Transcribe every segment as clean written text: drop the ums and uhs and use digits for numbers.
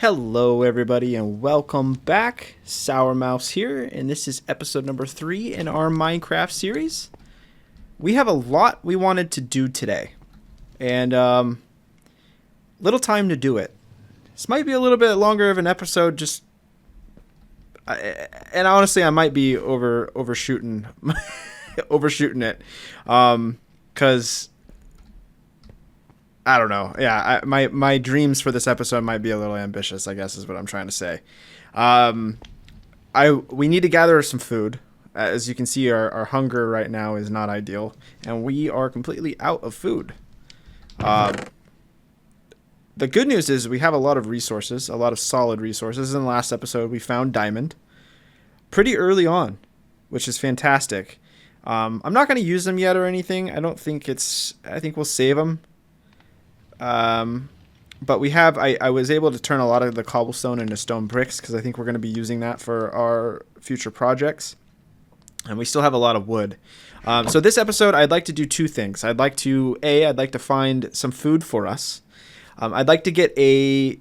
Hello everybody and welcome back. Sour Mouse here, and this is episode number 3 in our Minecraft series. We have a lot we wanted to do today, and little time to do it. This might be a little bit longer of an episode, and honestly I might be overshooting overshooting it, because I don't know. Yeah, my dreams for this episode might be a little ambitious, I guess is what I'm trying to say. We need to gather some food. As you can see, our hunger right now is not ideal, and we are completely out of food. The good news is we have a lot of resources, a lot of solid resources. In the last episode, we found diamond pretty early on, which is fantastic. I'm not going to use them yet or anything. I think we'll save them. But we have, I was able to turn a lot of the cobblestone into stone bricks because I think we're going to be using that for our future projects. And we still have a lot of wood. So this episode, I'd like to do two things. I'd like to find some food for us. I'd like to get a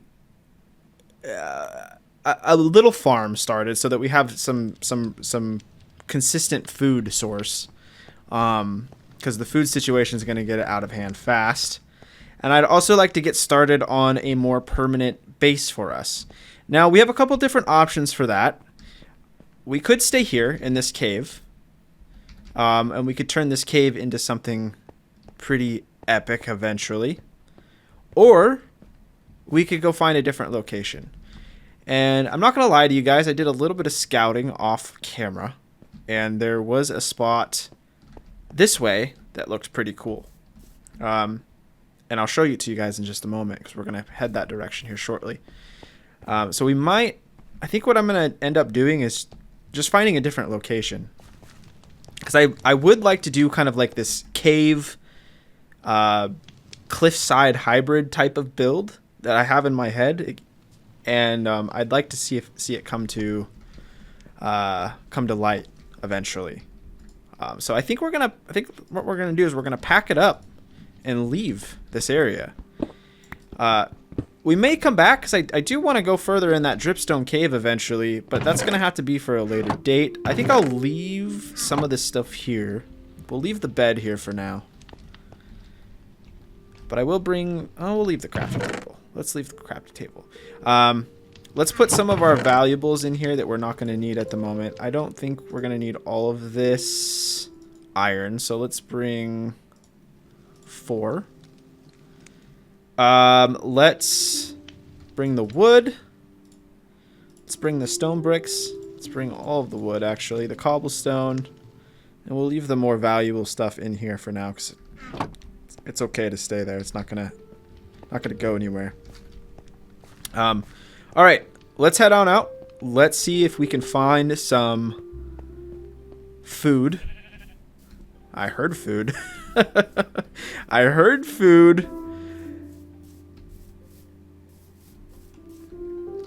little farm started so that we have some consistent food source. Because the food situation is going to get out of hand fast. And I'd also like to get started on a more permanent base for us. Now, we have a couple different options for that. We could stay here in this cave. And we could turn this cave into something pretty epic eventually. Or we could go find a different location. And I'm not going to lie to you guys. I did a little bit of scouting off camera. And there was a spot this way that looked pretty cool. And I'll show you to you guys in just a moment because we're going to head that direction here shortly. So I think what I'm going to end up doing is just finding a different location. Because I would like to do kind of like this cave, cliffside hybrid type of build that I have in my head. And I'd like to see it come to light eventually. So I think what we're going to do is we're going to pack it up and leave this area. We may come back because I do want to go further in that dripstone cave eventually, but that's going to have to be for a later date. I think I'll leave some of this stuff here. We'll leave the bed here for now. But I will we'll leave the crafting table. Let's leave the crafting table. Let's put some of our valuables in here that we're not going to need at the moment. I don't think we're going to need all of this iron, so let's bring 4. Let's bring the wood. Let's bring the stone bricks. Let's bring all of the wood, actually, the cobblestone, and we'll leave the more valuable stuff in here for now because it's okay to stay there. It's not gonna go anywhere. All right, let's head on out. Let's see if we can find some food. I heard food. I heard food.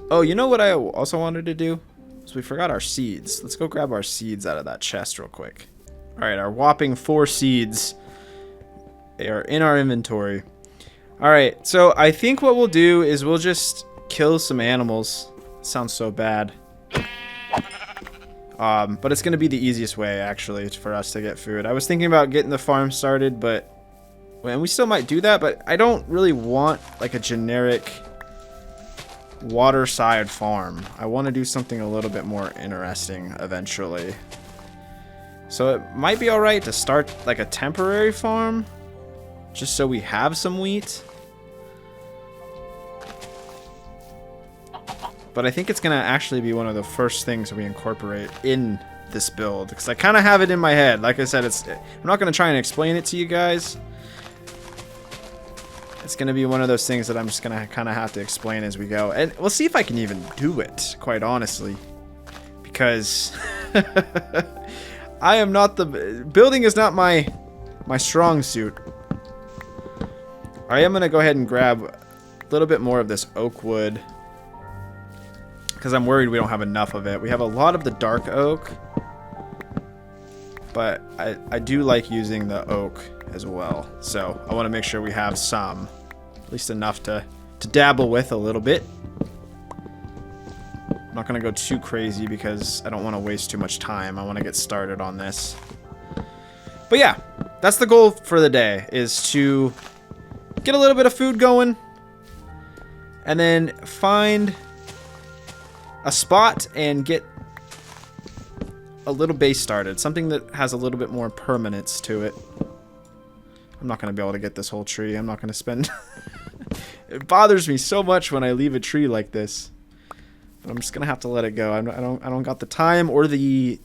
Oh, you know what I also wanted to do? So we forgot our seeds. Let's go grab our seeds out of that chest real quick. All right, our whopping 4 seeds. They are in our inventory. All right, so I think what we'll do is we'll just kill some animals. Sounds so bad. But it's going to be the easiest way, actually, for us to get food. I was thinking about getting the farm started, and we still might do that, but I don't really want, like, a generic waterside farm. I want to do something a little bit more interesting eventually. So it might be alright to start, like, a temporary farm, just so we have some wheat. But I think it's going to actually be one of the first things we incorporate in this build. Because I kind of have it in my head. Like I said, I'm not going to try and explain it to you guys. It's going to be one of those things that I'm just going to kind of have to explain as we go. And we'll see if I can even do it, quite honestly. Because I am not building is not my strong suit. I am going to go ahead and grab a little bit more of this oak wood. Because I'm worried we don't have enough of it. We have a lot of the dark oak. But I do like using the oak as well. So I want to make sure we have some. At least enough to dabble with a little bit. not going to go too crazy because I don't want to waste too much time. I want to get started on this. But yeah, that's the goal for the day, is to get a little bit of food going and then find a spot and get a little base started. Something that has a little bit more permanence to it. I'm not going to be able to get this whole tree. I'm not going to spend... It bothers me so much when I leave a tree like this. But I'm just going to have to let it go. I don't got the time or the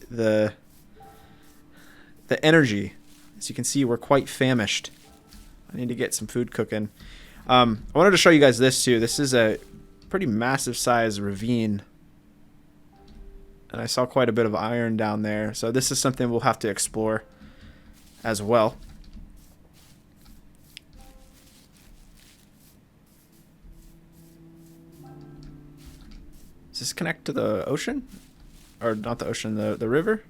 energy. As you can see, we're quite famished. I need to get some food cooking. I wanted to show you guys this too. This is a pretty massive size ravine. And I saw quite a bit of iron down there. So this is something we'll have to explore as well. Does this connect to the ocean? Or not the ocean, the river?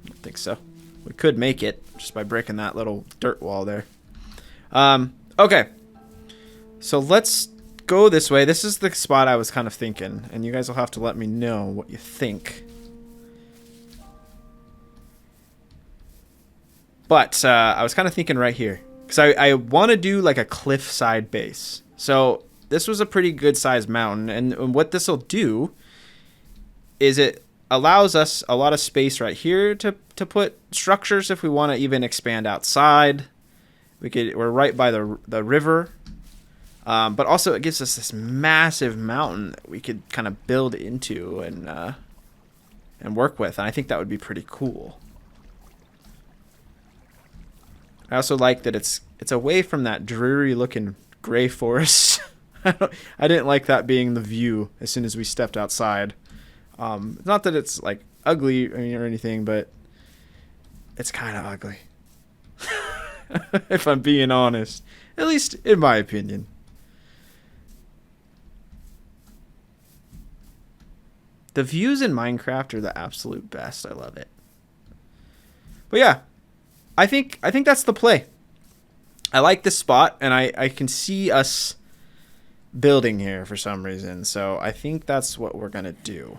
I don't think so. We could make it just by breaking that little dirt wall there. Okay. So let's go this way. This is the spot I was kind of thinking. And you guys will have to let me know what you think. But I was kind of thinking right here. Because I want to do like a cliffside base. So this was a pretty good sized mountain. And what this will do is it allows us a lot of space right here to put structures if we want to even expand outside. We're right by the river. But also it gives us this massive mountain that we could kind of build into and work with. And I think that would be pretty cool. I also like that it's away from that dreary looking gray forest. I didn't like that being the view as soon as we stepped outside. Not that it's like ugly or anything, but it's kind of ugly. If I'm being honest, at least in my opinion. The views in Minecraft are the absolute best. I love it. But yeah, I think that's the play. I like this spot, and I can see us building here for some reason. So I think that's what we're gonna do.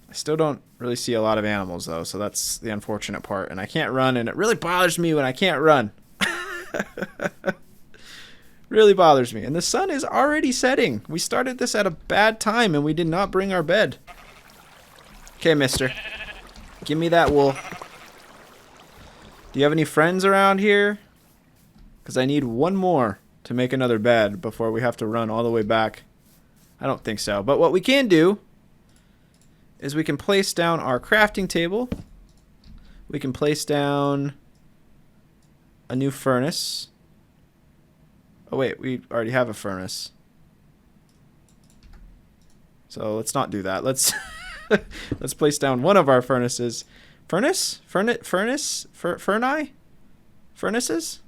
I still don't really see a lot of animals though, so that's the unfortunate part. And I can't run, and it really bothers me when I can't run. Really bothers me. And the sun is already setting. We started this at a bad time, and we did not bring our bed. Okay, mister. Give me that wool. Do you have any friends around here? Because I need one more to make another bed before we have to run all the way back. I don't think so. But what we can do is we can place down our crafting table. We can place down a new furnace. Oh wait, we already have a furnace. So let's not do that. Let's let's place down one of our furnaces. Furnace? Furnaces?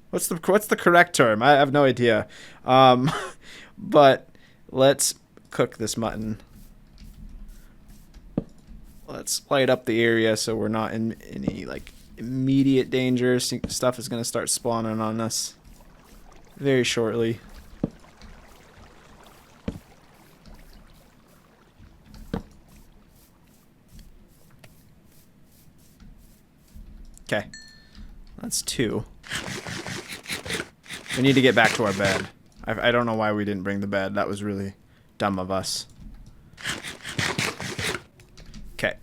What's the correct term? I have no idea. But let's cook this mutton. Let's light up the area so we're not in any like immediate danger. Stuff is going to start spawning on us very shortly. Okay, that's 2. We need to get back to our bed. I don't know why we didn't bring the bed. That was really dumb of us. Okay.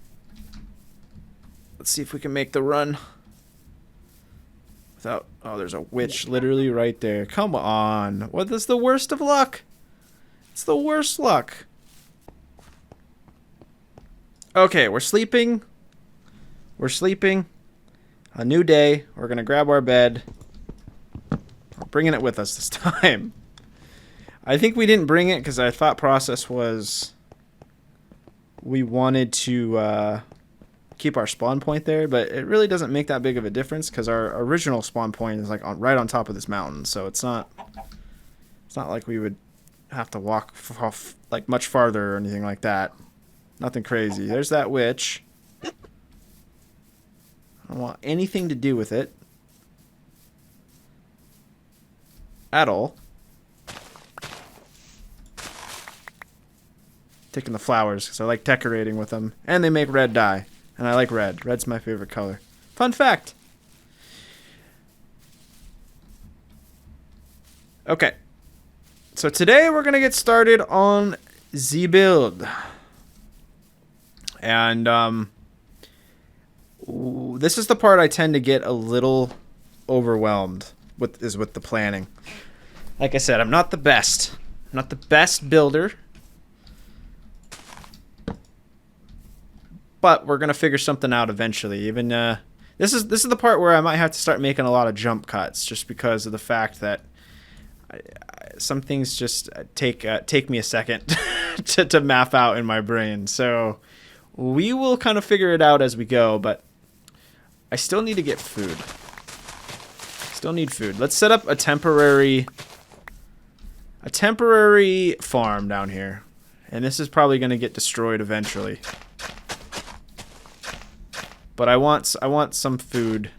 Let's see if we can make the run without... Oh, there's a witch literally right there. Come on. What is the worst of luck? It's the worst luck. Okay, we're sleeping. We're sleeping. A new day. We're going to grab our bed. We're bringing it with us this time. I think we didn't bring it because our thought process was we wanted to keep our spawn point there, but it really doesn't make that big of a difference because our original spawn point is like right on top of this mountain, so it's not like we would have to walk like much farther or anything like that. Nothing crazy. There's that witch. I don't want anything to do with it at all. taking the flowers because I like decorating with them. And they make red dye. And I like red. Red's my favorite color. Fun fact. Okay. So today we're going to get started on the build. And this is the part I tend to get a little overwhelmed with, is with the planning. Like I said, I'm not the best. I'm not the best builder. But we're going to figure something out eventually. Even this is the part where I might have to start making a lot of jump cuts just because of the fact that some things just take me a second to map out in my brain. So we will kind of figure it out as we go, but I still need to get food. Still need food. Let's set up a temporary farm down here. And this is probably going to get destroyed eventually. But I want some food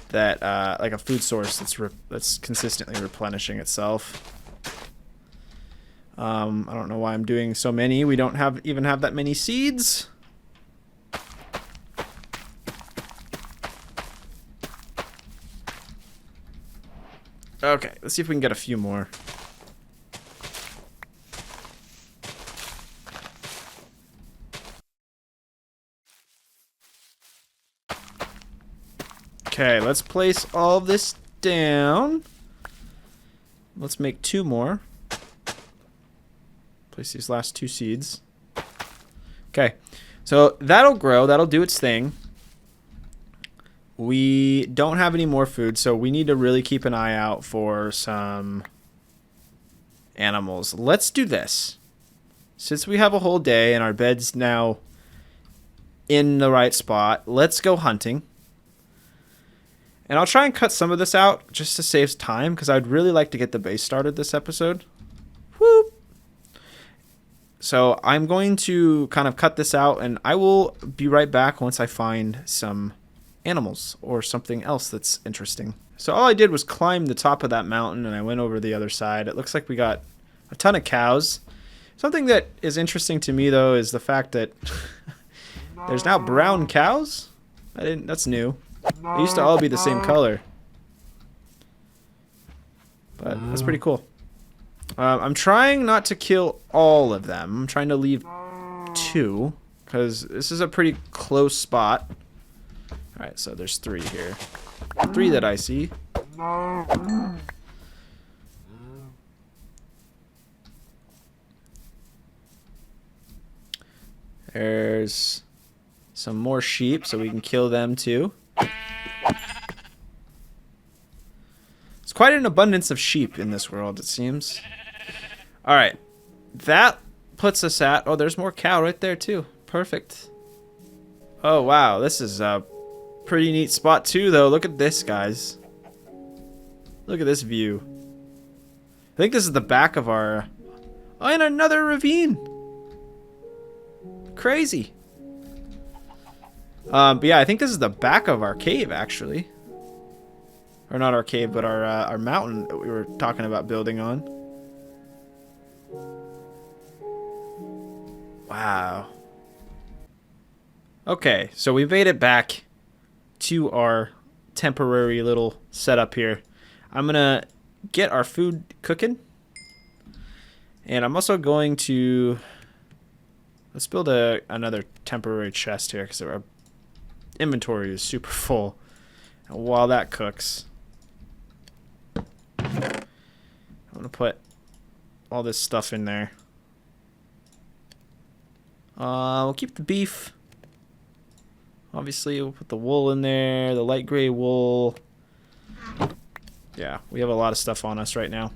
that like a food source that's consistently replenishing itself. I don't know why I'm doing so many. We don't even have that many seeds. Okay, let's see if we can get a few more. Okay, let's place all this down. Let's make 2 more. Place these last 2 seeds. Okay, so that'll grow. That'll do its thing. We don't have any more food, so we need to really keep an eye out for some animals. Let's do this. Since we have a whole day and our bed's now in the right spot, let's go hunting. And I'll try and cut some of this out just to save time because I'd really like to get the base started this episode. Whoop. So I'm going to kind of cut this out and I will be right back once I find some animals or something else that's interesting. So all I did was climb the top of that mountain and I went over the other side. It looks like we got a ton of cows. Something that is interesting to me though is the fact that there's now brown cows. That's new. They used to all be the same color. But that's pretty cool. I'm trying not to kill all of them. I'm trying to leave 2. Because this is a pretty close spot. Alright, so there's 3 here. 3 that I see. There's some more sheep, so we can kill them too. It's quite an abundance of sheep in this world, it seems. Alright. That puts us at... Oh, there's more cow right there, too. Perfect. Oh, wow. This is a pretty neat spot, too, though. Look at this, guys. Look at this view. I think this is the back of our... Oh, and another ravine. Crazy. But yeah, I think this is the back of our cave, actually. Or not our cave, but our mountain that we were talking about building on. Wow. Okay, so we made it back to our temporary little setup here. I'm gonna get our food cooking. And I'm also going to... Let's build another temporary chest here, because our inventory is super full. And while that cooks... I'm going to put all this stuff in there. We'll keep the beef. Obviously, we'll put the wool in there, the light gray wool. Yeah, we have a lot of stuff on us right now.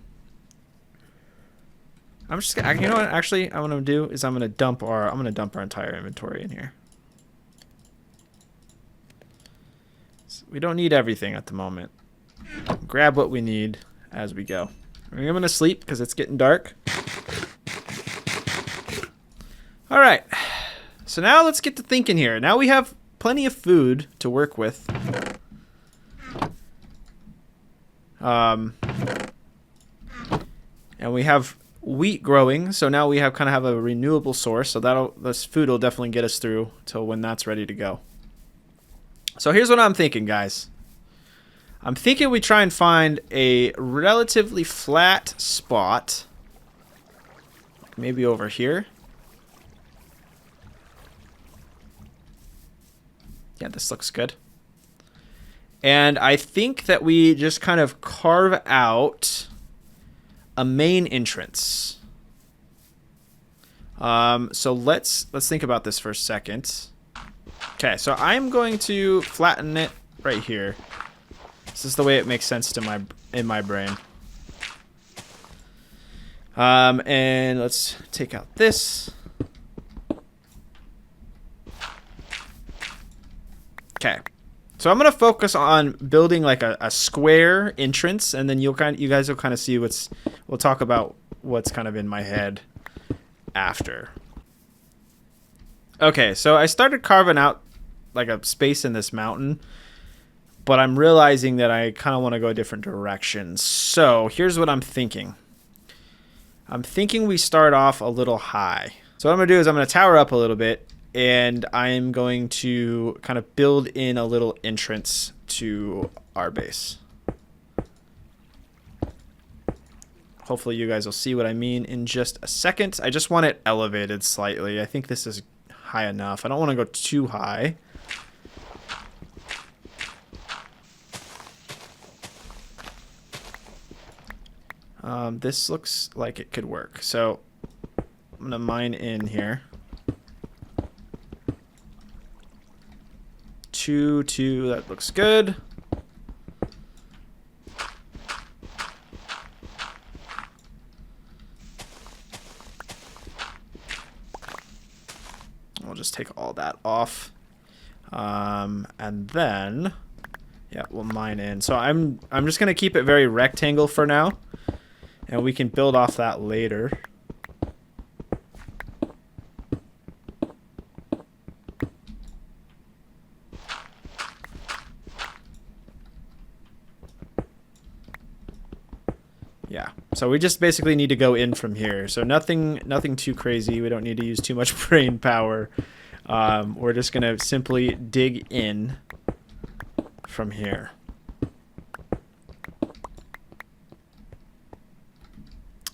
I'm just gonna, you know what? Actually, I'm gonna do is I'm gonna dump our entire inventory in here. So we don't need everything at the moment. Grab what we need as we go. I'm gonna sleep because it's getting dark. All right. So now let's get to thinking here. Now we have plenty of food to work with. And we have wheat growing, so now we kind of have a renewable source. So this food will definitely get us through till when that's ready to go. So here's what I'm thinking, guys. I'm thinking we try and find a relatively flat spot, maybe over here. Yeah, this looks good. And I think that we just kind of carve out a main entrance. So let's think about this for a second. Okay, so I'm going to flatten it right here. This is the way it makes sense to in my brain. And let's take out this. Okay. So I'm gonna focus on building like a square entrance, and then you guys will kind of see we'll talk about what's kind of in my head after. Okay, so I started carving out like a space in this mountain, but I'm realizing that I kind of want to go a different direction. So here's what I'm thinking. I'm thinking we start off a little high. So what I'm gonna do is I'm gonna tower up a little bit, and I'm going to kind of build in a little entrance to our base. Hopefully you guys will see what I mean in just a second. I just want it elevated slightly. I think this is high enough. I don't want to go too high. This looks like it could work. So I'm going to mine in here. 2, 2, that looks good. We'll just take all that off. And then, yeah, we'll mine in. So I'm just going to keep it very rectangle for now, and we can build off that later. Yeah, so we just basically need to go in from here. So nothing too crazy. We don't need to use too much brain power. We're just going to simply dig in from here.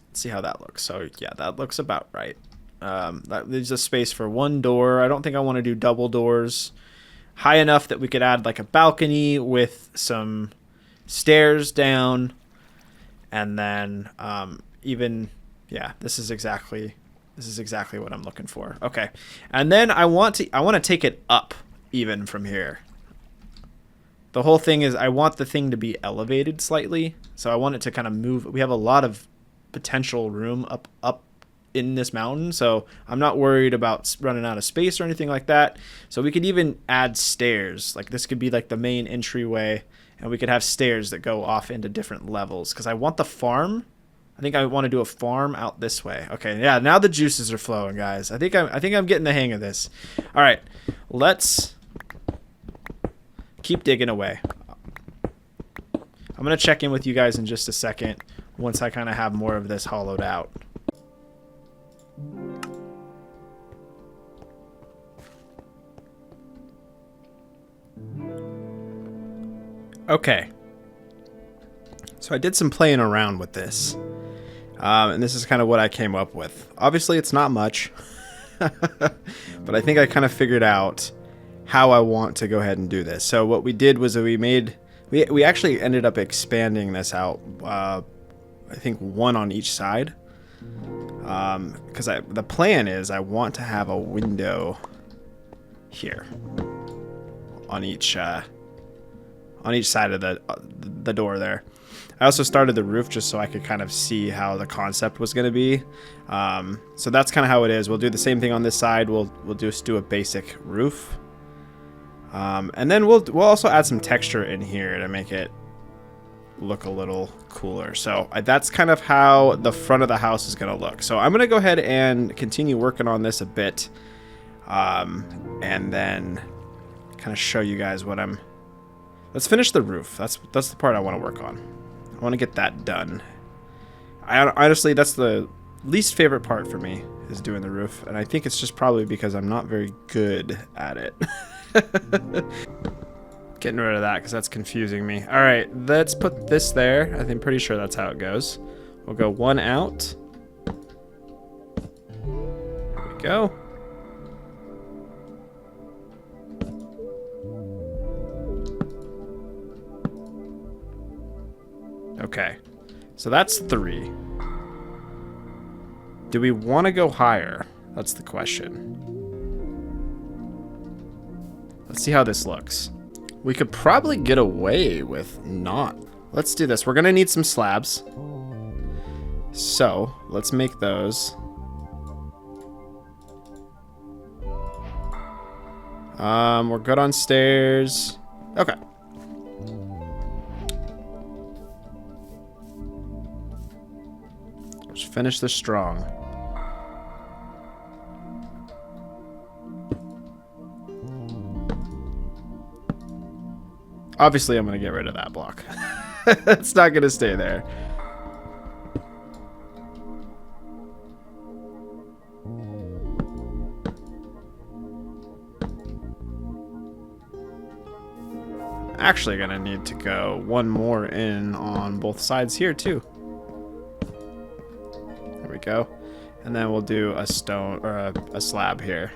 Let's see how that looks. So yeah, that looks about right. That leaves a space for one door. I don't think I want to do double doors. High enough that we could add like a balcony with some stairs down. And then yeah, this is exactly what I'm looking for. Okay. And then I want to take it up even from here. The whole thing is I want the thing to be elevated slightly. So I want it to kind of move. We have a lot of potential room up in this mountain, so I'm not worried about running out of space or anything like that. So we could even add stairs. Like this could be like the main entryway, and we could have stairs that go off into different levels, because I want the farm. I think I want to do a farm out this way. Okay, yeah, now the juices are flowing, guys. I think I'm getting the hang of this. All right, let's keep digging away. I'm gonna check in with you guys in just a second once I kind of have more of this hollowed out. Okay, so I did some playing around with this, and this is kind of what I came up with. Obviously it's not much, but I think I kind of figured out how I want to go ahead and do this. So what we did was that we actually ended up expanding this out, I think one on each side, because the plan is I want to have a window here on each side of the door there. I also started the roof just so I could kind of see how the concept was going to be. So that's kind of how it is. We'll do the same thing on this side. We'll just do a basic roof, and then we'll also add some texture in here to make it look a little cooler. So that's kind of how the front of the house is going to look. So I'm going to go ahead and continue working on this a bit, and then kind of show you guys what I'm. Let's finish the roof. That's the part I want to work on. I want to get that done. Honestly, that's the least favorite part for me is doing the roof, and I think it's just probably because I'm not very good at it. Getting rid of that because that's confusing me. All right, let's put this there. I'm pretty sure that's how it goes. We'll go one out. There we go. Okay, so that's 3. Do we want to go higher? That's the question. Let's see how this looks. We could probably get away with not. Let's do this. We're going to need some slabs. So let's make those. We're good on stairs. Okay. Let's finish this strong. Obviously, I'm going to get rid of that block. It's not going to stay there. Actually going to need to go one more in on both sides here, too. There we go. And then we'll do a stone or a slab here.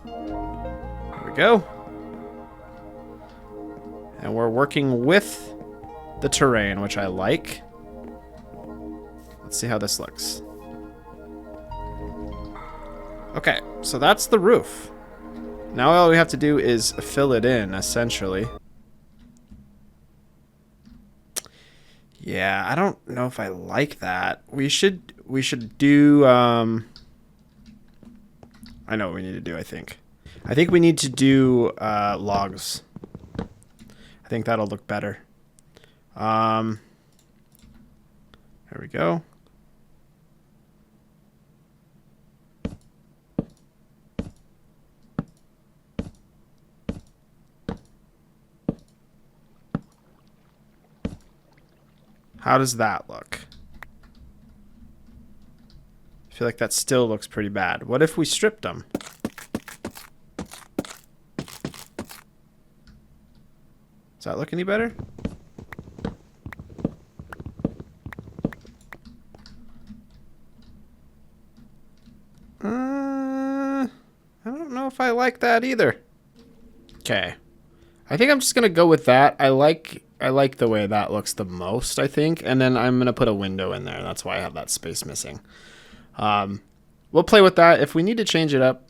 There we go. And we're working with the terrain, which I like. Let's see how this looks. Okay, so that's the roof. Now all we have to do is fill it in, essentially. Yeah, I don't know if I like that. We should do I know what we need to do, I think. I think we need to do logs. I think that'll look better. There we go. How does that look? I feel like that still looks pretty bad. What if we stripped them? Does that look any better? I don't know if I like that either. Okay. I think I'm just going to go with that. I like the way that looks the most, I think. And then I'm going to put a window in there. That's why I have that space missing. We'll play with that. If we need to change it up,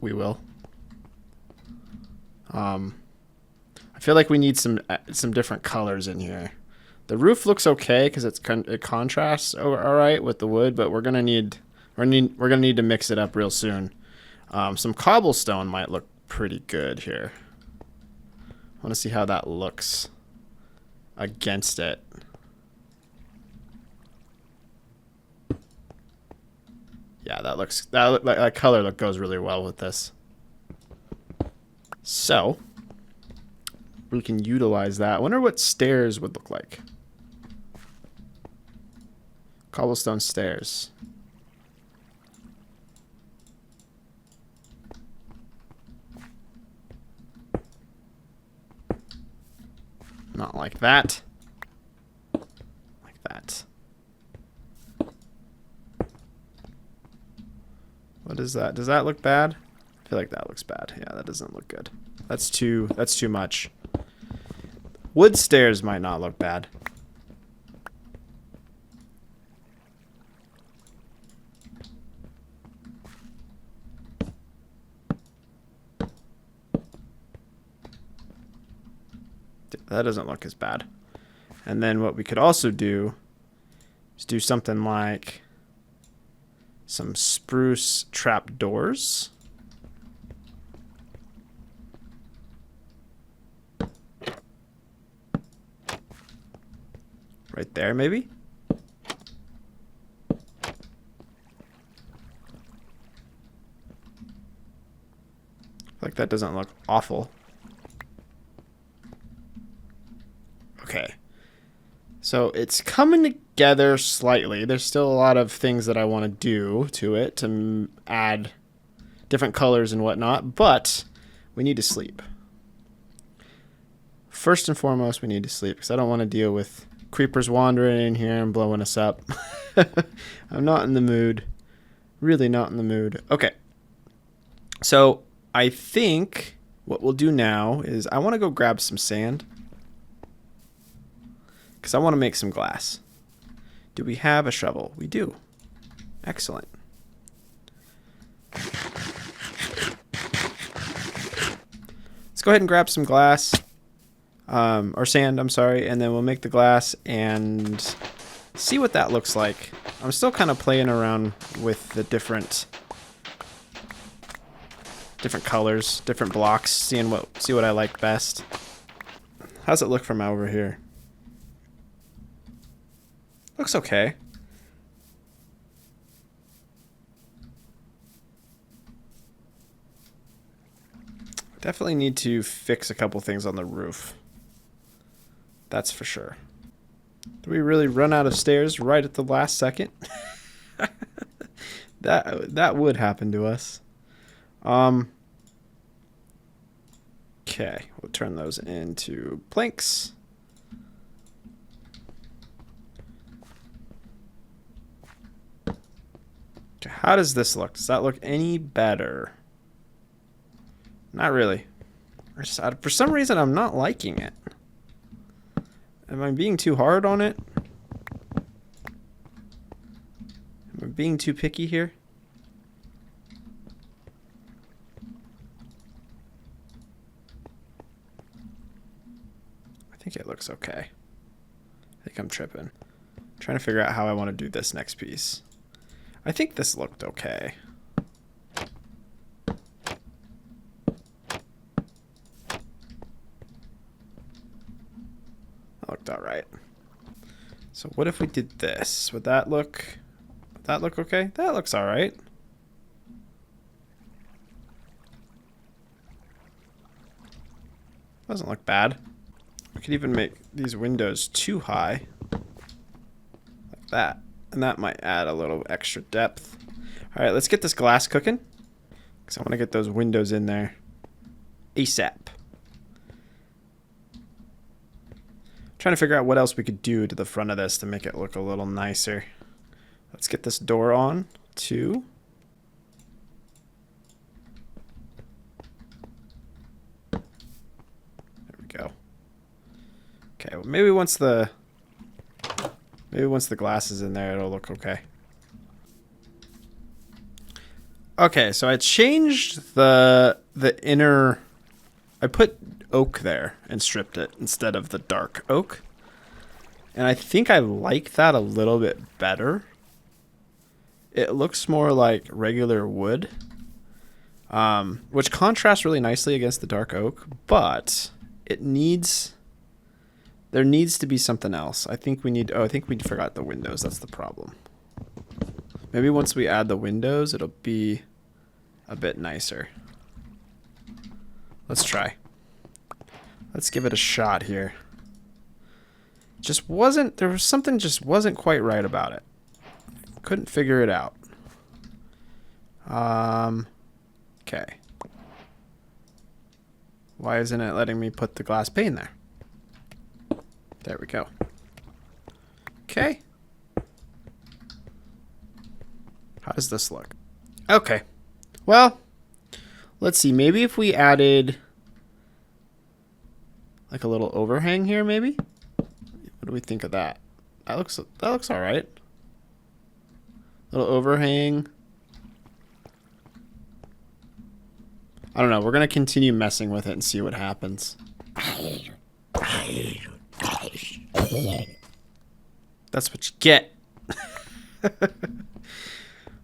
we will. I feel like we need some different colors in here. The roof looks okay because it contrasts all right with the wood, but we're gonna need to mix it up real soon. Some cobblestone might look pretty good here. I want to see how that looks against it. Yeah, that color goes really well with this. So we can utilize that. I wonder what stairs would look like. Cobblestone stairs. Not like that. Like that. What is that? Does that look bad? I feel like that looks bad. Yeah, that doesn't look good. That's too much. Wood stairs might not look bad. That doesn't look as bad. And then what we could also do is do something like some spruce trap doors. Right there, maybe. Like that doesn't look awful. Okay. So it's coming together slightly. There's still a lot of things that I want to do to it to add different colors and whatnot, but we need to sleep. First and foremost, we need to sleep because I don't want to deal with creepers wandering in here and blowing us up. I'm not in the mood. Really not in the mood. Okay. So I think what we'll do now is I want to go grab some sand because I want to make some glass. Do we have a shovel? We do. Excellent. Let's go ahead and grab some glass. Or sand, I'm sorry, and then we'll make the glass and see what that looks like. I'm still kind of playing around with the different colors, different blocks, see what I like best. How's it look from over here? Looks okay. Definitely need to fix a couple things on the roof. That's for sure. Do we really run out of stairs right at the last second? That would happen to us. Okay, we'll turn those into planks. Okay, how does this look? Does that look any better? Not really. For some reason, I'm not liking it. Am I being too hard on it? Am I being too picky here? I think it looks okay. I think I'm tripping. I'm trying to figure out how I want to do this next piece. I think this looked okay. Looked all right. So what if we did this? Would that look okay? That looks all right. Doesn't look bad. We could even make these windows too high. Like that. And that might add a little extra depth. All right, let's get this glass cooking. Because I want to get those windows in there ASAP. Trying to figure out what else we could do to the front of this to make it look a little nicer. Let's get this door on too. There we go. Okay, well maybe once the glass is in there, it'll look okay. Okay, so I changed the inner. I put oak there and stripped it instead of the dark oak. And I think I like that a little bit better. It looks more like regular wood, which contrasts really nicely against the dark oak, but there needs to be something else. I think we forgot the windows. That's the problem. Maybe once we add the windows, it'll be a bit nicer. Let's try. Let's give it a shot here. There was something just wasn't quite right about it. Couldn't figure it out. Okay. Why isn't it letting me put the glass pane there? There we go. Okay. How does this look? Okay. Well, let's see. Maybe if we added like a little overhang here, maybe? What do we think of that? That looks all right. Little overhang. I don't know. We're going to continue messing with it and see what happens. That's what you get.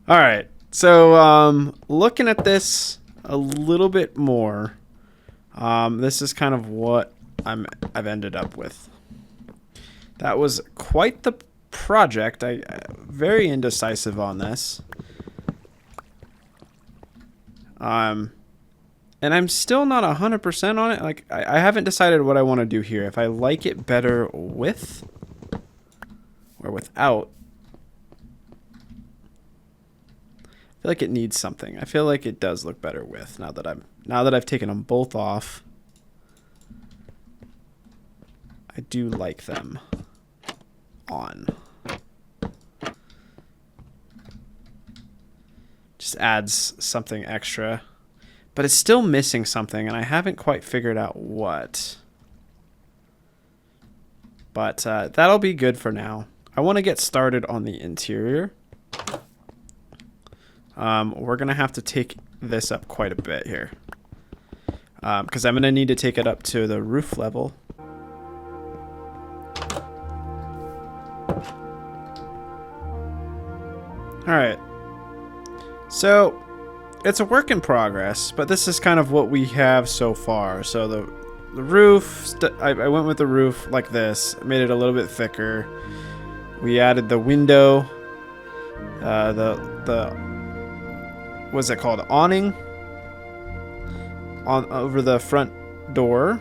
All right. So, looking at this a little bit more, this is kind of what I've ended up with. That was quite the project. I'm very indecisive on this. And I'm still not 100% on it. Like, I haven't decided what I want to do here. If I like it better with or without. I feel like it needs something. I feel like it does look better with, now that I've taken them both off. I do like them on. Just adds something extra. But it's still missing something, and I haven't quite figured out what. But that'll be good for now. I want to get started on the interior. We're going to have to take this up quite a bit here. Because I'm going to need to take it up to the roof level. Alright. So, it's a work in progress, but this is kind of what we have so far. So the roof, I went with the roof like this. Made it a little bit thicker. We added the window. What's it called? Awning. Over the front door.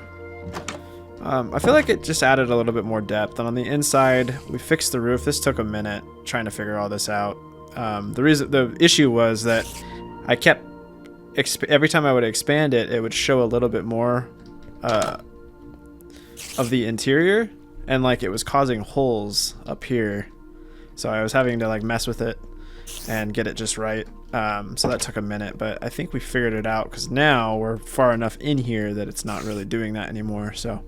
I feel like it just added a little bit more depth. And on the inside, we fixed the roof. This took a minute trying to figure all this out. The issue was that I kept every time I would expand it, it would show a little bit more of the interior, and like it was causing holes up here. So I was having to like mess with it and get it just right. So that took a minute, but I think we figured it out because now we're far enough in here that it's not really doing that anymore. So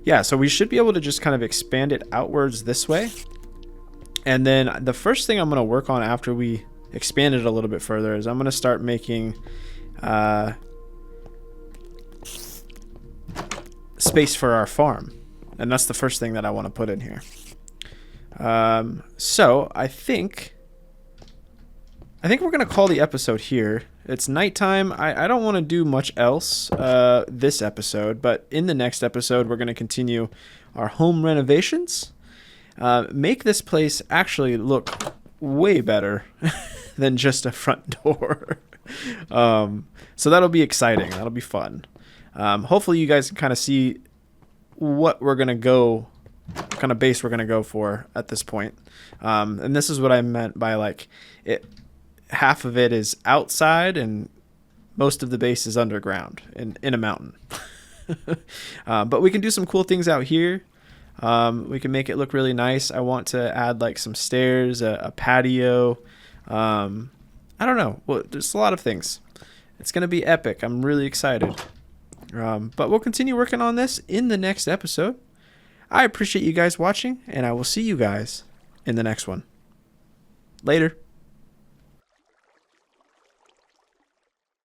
yeah, so we should be able to just kind of expand it outwards this way. And then the first thing I'm going to work on after we expand it a little bit further is I'm going to start making space for our farm. And that's the first thing that I want to put in here. So I think we're going to call the episode here. It's nighttime. I don't want to do much else this episode, but in the next episode, we're going to continue our home renovations. Make this place actually look way better than just a front door. So that'll be exciting. That'll be fun. Hopefully you guys can kind of see what we're going to go, kind of base we're going to go for at this point. And this is what I meant by like it. Half of it is outside and most of the base is underground in a mountain. But we can do some cool things out here. We can make it look really nice. I want to add like some stairs, a patio. I don't know. Well, there's a lot of things. It's going to be epic. I'm really excited. But we'll continue working on this in the next episode. I appreciate you guys watching, and I will see you guys in the next one. Later.